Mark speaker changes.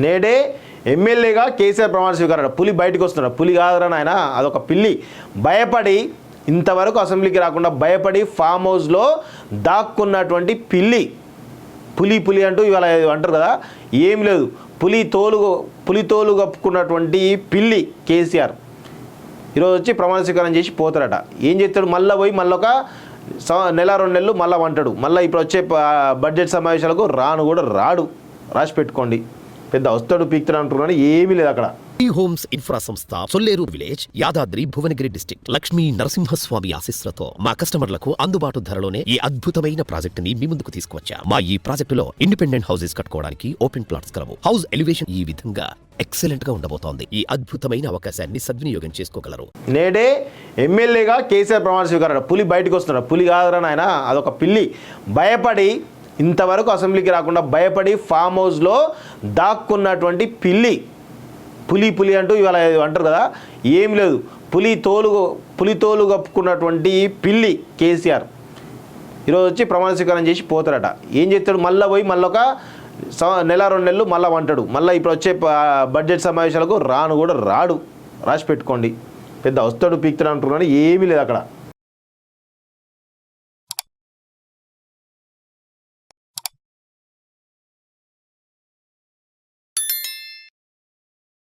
Speaker 1: నేడే ఎమ్మెల్యేగా కేసీఆర్ ప్రమాణ స్వీకారం. పులి బయటకు వస్తున్నాడు. పులి కాదురా నాయన, అదొక పిల్లి. భయపడి ఇంతవరకు అసెంబ్లీకి రాకుండా భయపడి ఫామ్ హౌస్లో దాక్కున్నటువంటి పిల్లి. పులి పులి అంటూ ఇవాళ అంటారు కదా, ఏం లేదు. పులి తోలు కప్పుకున్నటువంటి పిల్లి కేసీఆర్ ఈరోజు వచ్చి ప్రమాణ స్వీకారం చేసి పోతారట. ఏం చేస్తాడు? మళ్ళీ పోయి మళ్ళీ ఒక నెల 2 నెలలు మళ్ళీ వంటాడు. మళ్ళీ ఇప్పుడు వచ్చే బడ్జెట్ సమావేశాలకు కూడా రాడు. రాసి పెట్టుకోండి. పెద్ద వస్తాడు పీక్తాడు అంటున్నాడు, ఏమీ లేదు అక్కడ.
Speaker 2: హోమ్స్ ఇన్ఫ్రా సంస్థ సొల్లేరు విలేజ్, యాదాద్రి భువనగిరి డిస్ట్రిక్ట్ లక్ష్మీ నరసింహస్వామి ఆశీస్సులతో మా కస్టమర్లకు అందుబాటు ధరలోనే ఈ అద్భుతమైన ప్రాజెక్ట్ ని మీ ముందుకు తీసుకువచ్చా. మా ఈ ప్రాజెక్టులో ఇండిపెండెంట్ హౌసెస్ కట్టుకోవడానికి ఓపెన్ ప్లాట్స్ కలవు. హౌస్ ఎలివేషన్ ఈ విధంగా ఎక్సలెంట్ గా ఉండబోతోంది. ఈ అద్భుతమైన అవకాశాన్ని సద్వినియోగం చేసుకోగలరు.
Speaker 1: నేడే ఎమ్మెల్యేగా కేసీఆర్ ప్రమాణ స్వీకారం. పులి బయటకు వస్తున్నాడు. పులి కాదురా నాయన, అదొక పిల్లి. భయపడి ఇంతవరకు అసెంబ్లీకి రాకుండా భయపడి ఫామ్ హౌస్లో దాక్కున్నటువంటి పిల్లి. పులి పులి అంటూ ఇవాళ అంటారు కదా, ఏం లేదు. పులి తోలు కప్పుకున్నటువంటి పిల్లి కేసీఆర్ ఈరోజు వచ్చి ప్రమాణ స్వీకారం చేసి పోతారట. ఏం చేస్తాడు? మళ్ళీ పోయి మళ్ళీ ఒక నెల 2 నెలలు మళ్ళీ వంటాడు. మళ్ళీ ఇప్పుడు వచ్చే బడ్జెట్ సమావేశాలకు కూడా రాడు. రాసి పెట్టుకోండి. పెద్ద వస్తాడు పీక్తాడు అంటున్నాడు, ఏమీ లేదు అక్కడ.